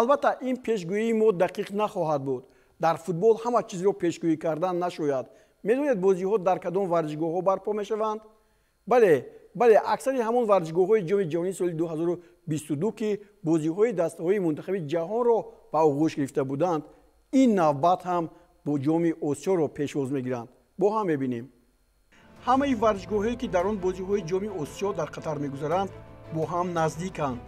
албатта ин пешгӯии мо дақиқ нахоҳад буд. дар футбол ҳама чизро пешгӯӣ кардан нашояд. медонед бозиҳо дар кадом варзишгоҳҳо барпо мешаванд? бале аксари ҳамон варзишгоҳҳои ҷоми ҷаҳонии соли 2022 ки бозиҳои дастаҳои мунтахаби ҷаҳонро ба оғӯш гирифта буданд, ин навбат ҳам бо ҷоми осиёро пешвоз мегиранд. бо ҳам мебинем ҳамаи варзишгоҳҳое ки дар он бозиҳои ҷоми осиё дар қатар мегузаранд бо ҳам наздиканд.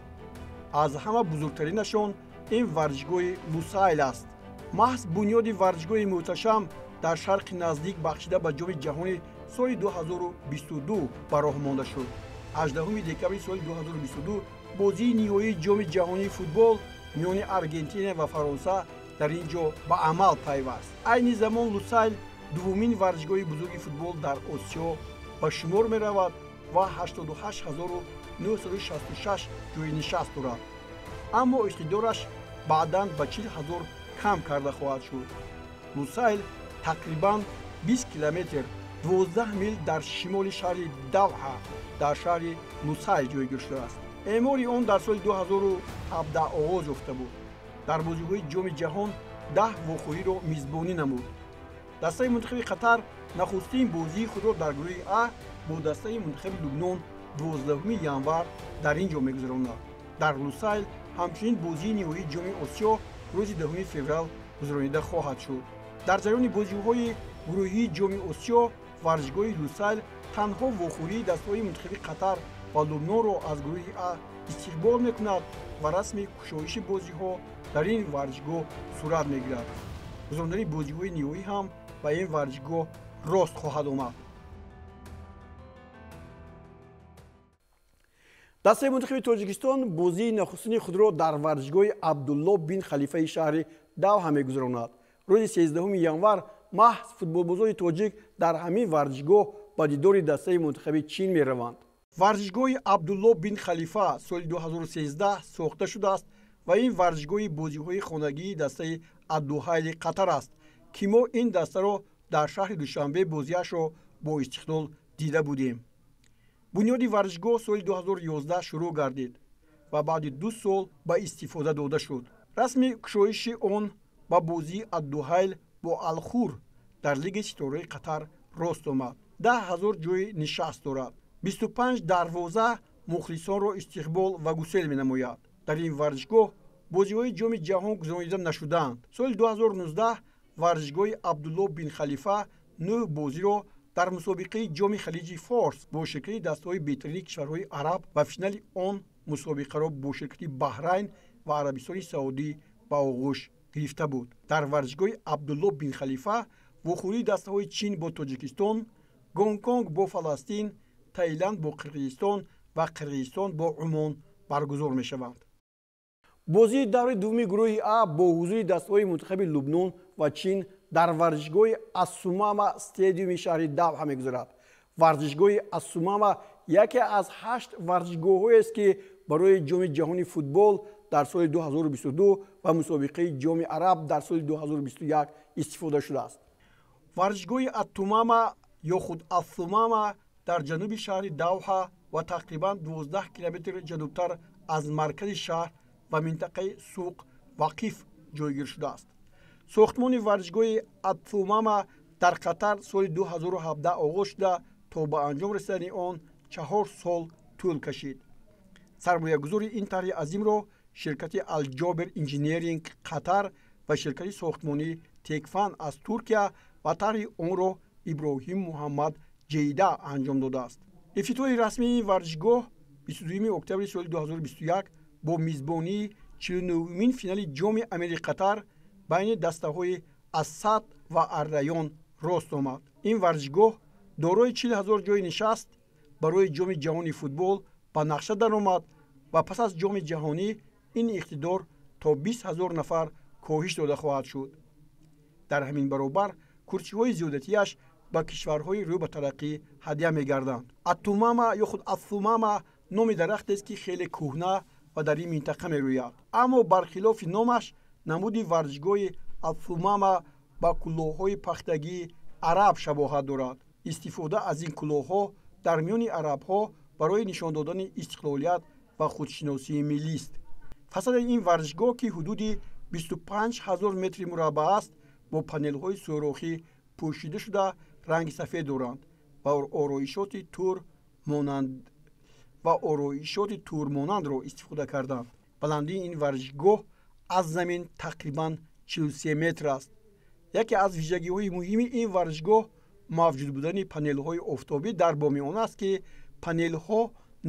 аз ҳама бузургтаринашон ин варзишгоҳи лусайл аст. маҳз бунёди варзишгоҳи муҳташам дар шарқи наздик бахшида ба ҷоми ҷаҳони соли 2022 ба роҳ монда шуд. 18 декабри соли 2022 бозии ниҳоии ҷоми ҷаҳонии футбол миёни Аргентина ва Фаронса дар ин ҷо ба амал пайваст. айни замон лусайл дуввумин варзишгоҳи бузурги футбол дар осиё ба шумор меравад ва 88966 ҷойи нишаст дорад. аммо иқтидораш баъдан ба 40,000 кам карда хоҳад шуд. лусайл тақрибан 20 километр 12 мил дар шимоли шаҳри давҳа дар шаҳри лусайл ҷойгир шудааст. эъмори он дар соли 2017 оғоз ёфта буд. дар бозиҳои ҷоми ҷаҳон 10 вохӯриро мизбонӣ намуд. дастаи мунтахаби қатар нахустин бозии худро дар гурӯҳи А бо дастаи мунтахаби Лубнон 12 январ дар ин ҷо мегузаронад. дар лусайл ҳамчунин бозии ниҳоии ҷоми осиё рӯзи 10 феврал гузаронида хоҳад шуд. дар ҷараёни бозиҳои гурӯҳии ҷоми осиё варзишгоҳи лусайл танҳо вохӯрии дастаҳои мунтахаби қатар ва Лубнонро аз гурӯҳи А истиқбол мекунад ва расми кушоиши бозиҳо дар ин варзишгоҳ сурат мегирад. гузарондани бозиҳои ниҳоӣ ҳам ба ин варзишгоҳ рост хоҳад омад. дастаи мунтахаби тоҷикистон бозии нахустини худро дар варзишгоҳи Абдулло бин Халифаи шаҳри Давҳа мегузаронад. рӯзи 13 январ маҳз футболбозони тоҷик дар ҳамин варзишгоҳ ба дидори дастаи мунтахаби Чин мераванд. варзишгоҳи Абдулло бин Халифа соли 2013 сохта шудааст ва ин варзишгоҳи бозиҳои хонагии дастаи Аддуҳайли Қатар аст, ки мо ин дастаро дар шаҳри Душанбе бозиашро бо истиқлол дида будем. бунёди варзишгоҳ соли 2011 шурӯъ гардид ва баъди 2 сол ба истифода дода шуд. расми кушоиши он ба бозии Аддуҳайл бо Алхур дар Лигаи Ситораи Қатар рост омад. 10,000 ҷойи нишаст дорад. 25 дарвоза мухлисонро истиқбол ва гусел менамояд. дар ин варзишгоҳ бозиҳои ҷоми ҷаҳон гузаронида нашуданд. соли 2019 варзишгоҳи Абдулло бин Халифа 9 бозиро дар мусобиқаи ҷоми халиҷи Форс бо ширкати дастаҳои беҳтарини кишварҳои араб ва финали он мусобиқаро бо ширкати Баҳрайн ва Арабистони Саудӣ ба оғӯш гирифта буд. дар варзишгоҳи Абдулло бин Халифа вохӯрии дастаҳои Чин бо Тоҷикистон, Гонконг бо Фаластин, Таиланд бо Қирғизистон ва Қирғизистон бо Умон баргузор мешаванд. бозии даври дуввуми гурӯҳи А бо ҳузури дастаҳои мунтахаби Лубнон ва Чин дар варзишгоҳи Ассумама стадиуми шаҳри Давҳа мегузарад. варзишгоҳи Ассумама яке аз 8 варзишгоҳҳоест ки барои ҷоми ҷаҳони футбол дар соли 2022 ва мусобиқаи ҷоми араб дар соли 2021 истифода шудааст. варзишгоҳи Аттумама ё худ Ассумама дар ҷануби шаҳри Давҳа ва тақрибан 12 километр ҷанубтар аз маркази шаҳр ва минтақаи суқ Вақиф ҷойгир шудааст. сохтмони варзишгоҳи Аттумама дар Қатар соли 2017 оғоз шуда то ба анҷом расидани он 4 сол тӯл кашид. сармоягузори ин тарҳи азимро ширкати Алҷобер инжинеринг Қатар ва ширкати сохтмонӣ Текфан аз Туркия ва тарҳи онро Иброҳим Муҳаммад Ҷейда анҷом додааст. ифтитоҳи расмии ин варзишгоҳ 22 октябри соли 2021 бо мизбонии 49-мин финали ҷоми Амири Қатар байни дастаҳои Асад ва Ар-Райён рост омад. ин варзишгоҳ дорои 40,000 ҷойи нишаст барои ҷоми ҷаҳони футбол ба нақша даромад ва пас аз ҷоми ҷаҳонӣ ин иқтидор то 20,000 нафар коҳиш дода хоҳад шуд. дар ҳамин баробар курсиҳои зиёдатиаш ба кишварҳои рӯ ба тараққӣ ҳадя мегарданд. Аттумама ё худ Ассумама номи дарахтест ки хеле кӯҳна ва дар ин минтақа мерӯяд. аммо бархилофи номаш намуди варзишгоҳи Аттумама ба кӯлоҳҳои пахтагии араб шабоҳат дорад. истифода аз ин кӯлоҳҳо дар миёни арабҳо барои нишон додани истиқлолият ва худшиносии миллист. фасади ин варзишгоҳ ки ҳудуди 25000 метри мураббаъ аст бо панелҳои сӯрохӣ пӯшида шуда ранги сафед доранд ва ороишоти турмонандро истифода карданд. баландии ин варзишгоҳ аз замин тақрибан 43 метр аст. яке аз виҷагиҳои муҳими ин варзишгоҳ мавҷуд будани панелҳои офтобӣ дар боми он аст, ки панелҳо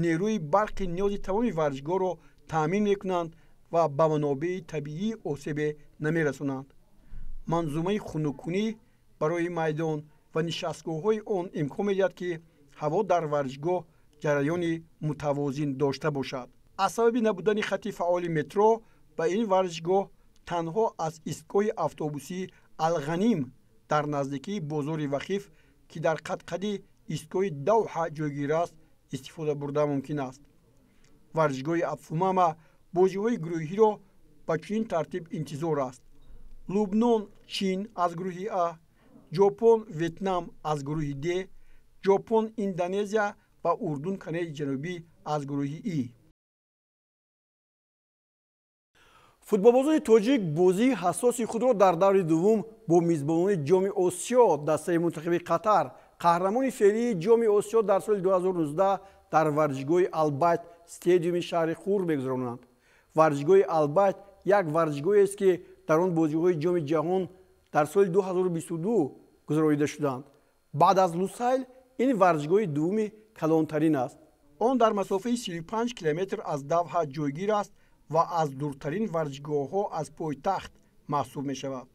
нерӯи барқи ниёзи тамоми варзишгоҳро таъмин мекунанд ва ба манобеи табиӣ осебе намерасонанд. манзумаи хунуккунӣ барои майдон ва нишастгоҳҳои он имкон медиҳад, ки ҳаво дар варзишгоҳ ҷараёни мутавозин дошта бошад. аз сабаби набудани хатти фаъоли метро ба ин варзишгоҳ танҳо аз истгоҳи автобусии алғаним дар наздикии бозори вақиф, ки дар қадқади истгоҳи давҳа ҷойгир аст, истифода бурда мумкин аст. варзишгоҳи аффумама бозиҳои гурӯҳиро ба чунин тартиб интизор аст: лубнон чин аз гурӯҳи А, ҷопон ветнам аз гурӯҳи Д, ҷопон индонезия ва урдун кореяи ҷанубӣ аз гурӯҳи И. футболбозони тоҷик бозии ҳассоси худро дар даври дуввум бо мизбонони ҷоми осиё дастаи мунтахаби қатар, қаҳрамони феълии ҷоми осиё дар соли 2019 дар варзишгоҳи албайт стадиуми шаҳри хур мегузаронанд. варзишгоҳи албайт як варзишгоҳест, ки дар он бозиҳои ҷоми ҷаҳон дар соли 2022 гузаронида шуданд. баъд аз лусайл ин варзишгоҳи дуввуми калонтарин аст. он дар масофаи 35 километр аз давҳа ҷойгир аст ва аз дуртарин варзишгоҳҳо аз пойтахт маҳсуб мешавад.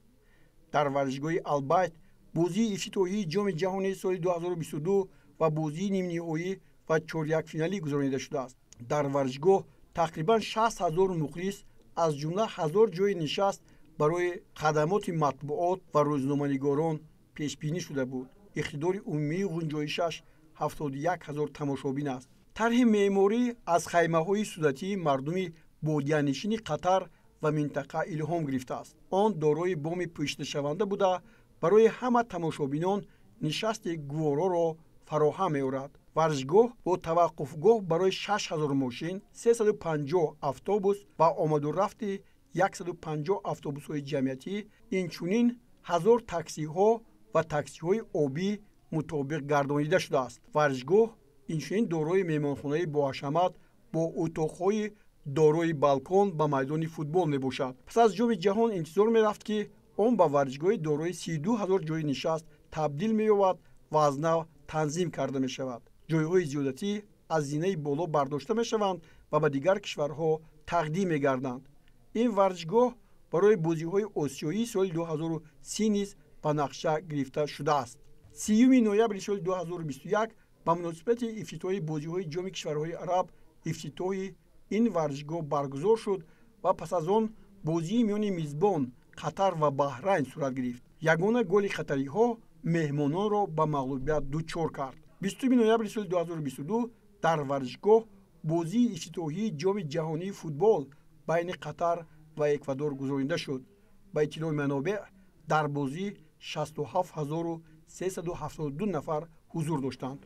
дар варзишгоҳи албайт бозии ифтитоҳии ҷоми ҷаҳонии соли 2022 ва бозии нимниҳоӣ ва чорякфиналӣ гузаронида шудааст. дар варзишгоҳ тақрибан 60,000 мухлис аз ҷумла 1000 ҷойи нишаст барои хадамоти матбуот ва рӯзноманигорон пешбинӣ шуда буд. иқтидори умумии ғунҷоишаш 71,000 тамошобин аст. тарҳи меъморӣ аз хаймаҳои судатии мардуми бодиянишини қатар ва минтақа илҳом гирифтааст. он дорои боми пӯшидашаванда буда барои ҳама тамошобинон нишасти гувороро фароҳам меорад. варзишгоҳ бо таваққуфгоҳ барои 6000 мошин, 350 автобус ва омадурафти 150 автобусҳои ҷамъиятӣ, инчунин 1000 таксиҳо ва таксиҳои обӣ мутобиқ гардонида шудааст. варзишгоҳ инчунин дорои меҳмонхонаи боҳашамат бо утоқҳои дорои балкон ба майдони футбол мебошад. пас аз ҷоми ҷаҳон интизор мерафт, ки он ба варзишгоҳи дорои 32000 ҷойи нишаст табдил меёбад ва аз нав танзим карда мешавад. ҷойҳои зиёдатӣ аз зинаи боло бардошта мешаванд ва ба дигар кишварҳо тақдим мегарданд. ин варзишгоҳ барои бозиҳои осиёии соли 2030 низ ба нақша гирифта шудааст. 30 ноябри соли 2021 ба муносибати ифтитоҳи бозиҳои ҷоми кишварҳои араб ифтитоҳи ин варзишгоҳ баргузор шуд ва пас аз он бозии миёни мизбон қатар ва баҳрайн сурат гирифт. ягона голи қатариҳо меҳмононро ба мағлубият дучор кард. 20 ноябри соли 2022 дар варзишгоҳ бозии ифтитоҳии ҷоми ҷаҳонии футбол байни қатар ва эквадор гузаронида шуд. ба иттилои манобеъ дар бозӣ 67372 нафар ҳузур доштанд.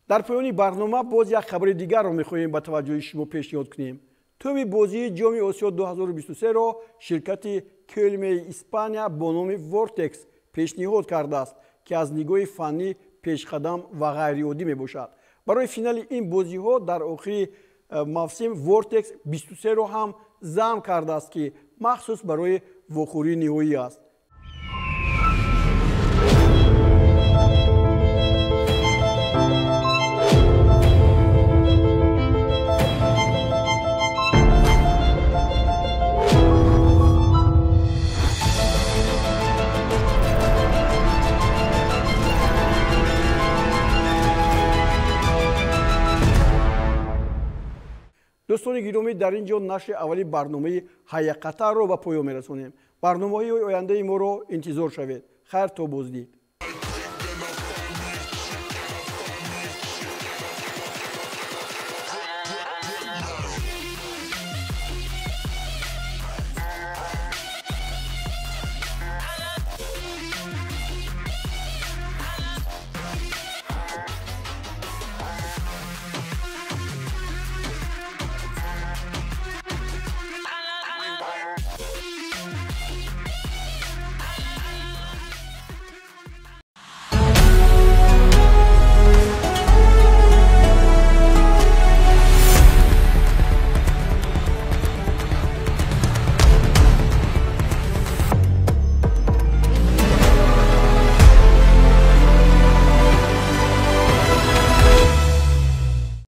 дар поёни барнома боз як хабари дигарро мехоҳем ба таваҷҷӯҳи шумо пешниҳод кунем. тӯби бозии ҷоми осиё 2023-ро ширкати келмеи испания бо номи вортекс пешниҳод кардааст, ки аз нигоҳи фаннӣ пешқадам ва ғайриоддӣ мебошад. барои финали ин бозиҳо дар охири мавсим вортекс 23-ро ҳам замъ кардааст, ки махсус барои вохӯрии ниҳоӣ аст. дӯстони гиромӣ, дар ин ҷо нашри аввали барномаи ҳайя қатарро ба поён мерасонем. барномаҳои ояндаи моро интизор шавед. хайр то боздид.